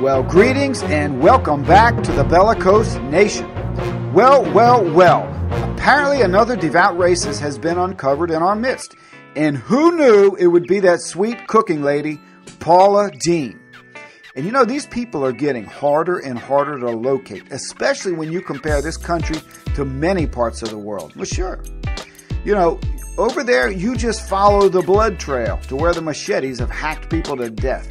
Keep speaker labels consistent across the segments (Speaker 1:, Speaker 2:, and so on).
Speaker 1: Well, greetings and welcome back to the Bellicose Nation. Well. Apparently another devout racist has been uncovered in our midst. And who knew it would be that sweet cooking lady, Paula Deen. And you know, these people are getting harder and harder to locate, especially when you compare this country to many parts of the world. Well, sure. You know, over there, you just follow the blood trail to where the machetes have hacked people to death.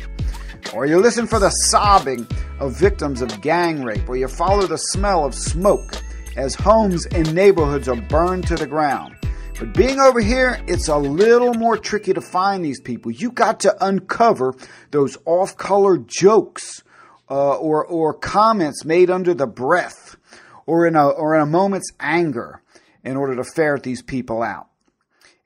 Speaker 1: Or you listen for the sobbing of victims of gang rape, or you follow the smell of smoke as homes and neighborhoods are burned to the ground. But being over here, it's a little more tricky to find these people. You got to uncover those off-color jokes or comments made under the breath or in a moment's anger in order to ferret these people out.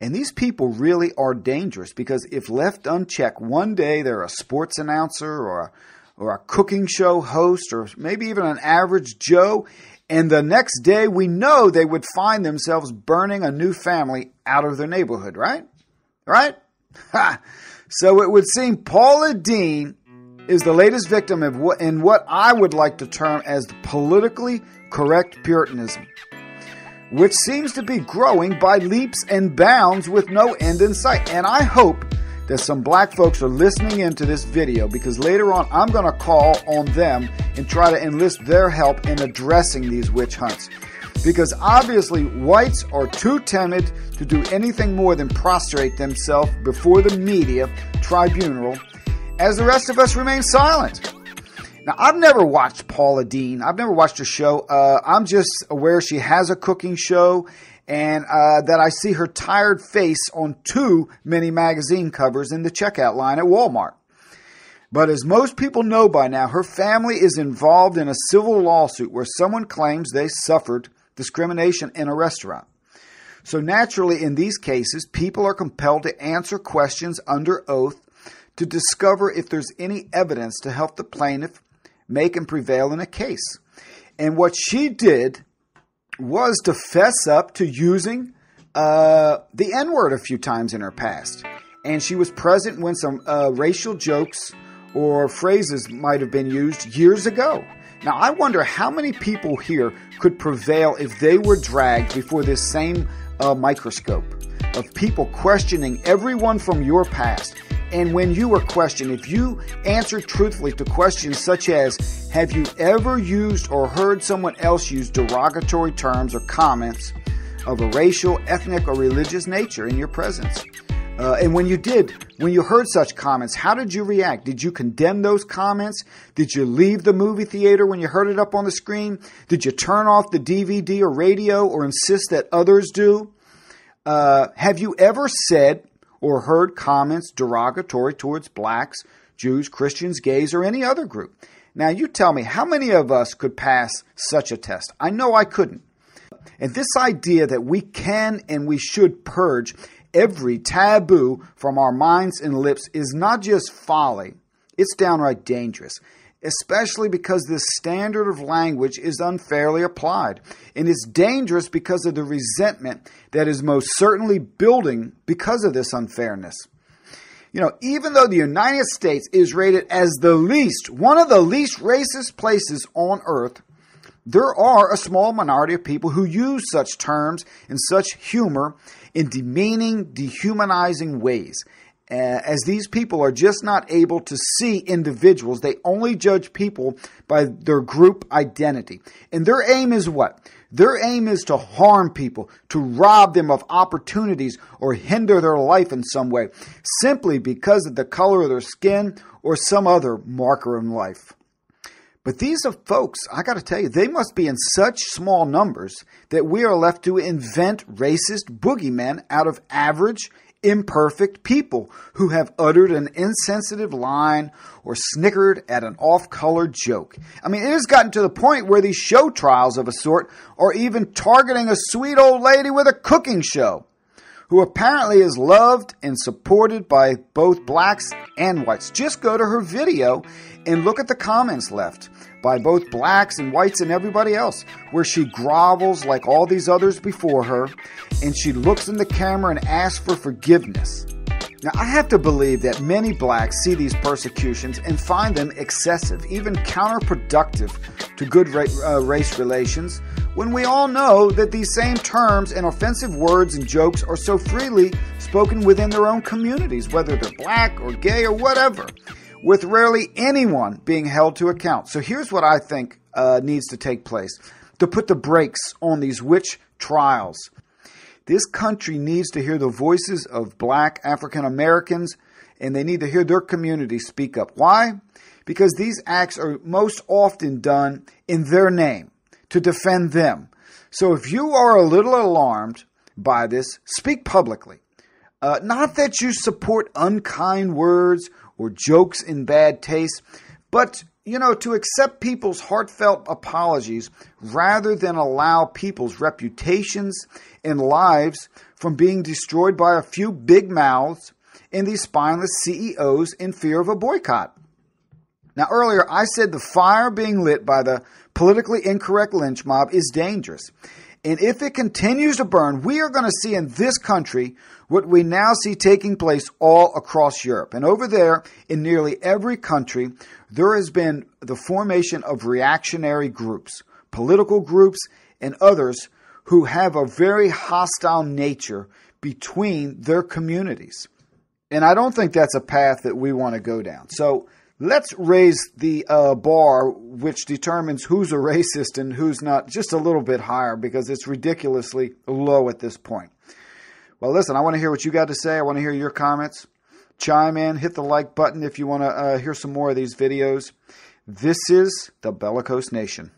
Speaker 1: And these people really are dangerous because if left unchecked, one day they're a sports announcer or a cooking show host or maybe even an average Joe. And the next day, we know they would find themselves burning a new family out of their neighborhood, right? Right? Ha! So it would seem Paula Deen is the latest victim of what I would like to term as the politically correct Puritanism, which seems to be growing by leaps and bounds with no end in sight. And I hope that some black folks are listening into this video because later on I'm going to call on them and try to enlist their help in addressing these witch hunts. Because obviously whites are too timid to do anything more than prostrate themselves before the media tribunal as the rest of us remain silent. Now, I've never watched Paula Deen. I've never watched her show. I'm just aware she has a cooking show and that I see her tired face on too many magazine covers in the checkout line at Walmart. But as most people know by now, her family is involved in a civil lawsuit where someone claims they suffered discrimination in a restaurant. So naturally, in these cases, people are compelled to answer questions under oath to discover if there's any evidence to help the plaintiff make and prevail in a case. And what she did was to fess up to using the N-word a few times in her past. And she was present when some racial jokes or phrases might have been used years ago. Now, I wonder how many people here could prevail if they were dragged before this same microscope of people questioning everyone from your past. And when you were questioned, if you answered truthfully to questions such as, have you ever used or heard someone else use derogatory terms or comments of a racial, ethnic, or religious nature in your presence? And when you did, when you heard such comments, how did you react? Did you condemn those comments? Did you leave the movie theater when you heard it up on the screen? Did you turn off the DVD or radio or insist that others do? Have you ever said or heard comments derogatory towards blacks, Jews, Christians, gays, or any other group? Now, you tell me, how many of us could pass such a test? I know I couldn't. And this idea that we can and we should purge every taboo from our minds and lips is not just folly, it's downright dangerous. Especially because this standard of language is unfairly applied. And it's dangerous because of the resentment that is most certainly building because of this unfairness. You know, even though the United States is rated as one of the least racist places on earth, there are a small minority of people who use such terms and such humor in demeaning, dehumanizing ways. As these people are just not able to see individuals. They only judge people by their group identity. And their aim is what? Their aim is to harm people, to rob them of opportunities or hinder their life in some way, simply because of the color of their skin or some other marker in life. But these are folks, I got to tell you, they must be in such small numbers that we are left to invent racist boogeymen out of average, imperfect people who have uttered an insensitive line or snickered at an off-color joke. I mean, it has gotten to the point where these show trials of a sort are even targeting a sweet old lady with a cooking show who apparently is loved and supported by both blacks and whites. Just go to her video and look at the comments left by both blacks and whites and everybody else, where she grovels like all these others before her, and she looks in the camera and asks for forgiveness. Now, I have to believe that many blacks see these persecutions and find them excessive, even counterproductive to good race relations, when we all know that these same terms and offensive words and jokes are so freely spoken within their own communities, whether they're black or gay or whatever, with rarely anyone being held to account. So here's what I think needs to take place to put the brakes on these witch trials. This country needs to hear the voices of black African Americans, and they need to hear their community speak up. Why? Because these acts are most often done in their name, to defend them. So if you are a little alarmed by this, speak publicly. Not that you support unkind words or jokes in bad taste, but to accept people's heartfelt apologies rather than allow people's reputations and lives from being destroyed by a few big mouths and these spineless CEOs in fear of a boycott. Now, earlier I said the fire being lit by the politically incorrect lynch mob is dangerous. And if it continues to burn, we are going to see in this country what we now see taking place all across Europe. And over there, in nearly every country, there has been the formation of reactionary groups, political groups, and others who have a very hostile nature between their communities. And I don't think that's a path that we want to go down. So let's raise the bar, which determines who's a racist and who's not, just a little bit higher, because it's ridiculously low at this point. Well, listen, I want to hear what you got to say. I want to hear your comments. Chime in, hit the like button if you want to hear some more of these videos. This is the Bellicose Nation.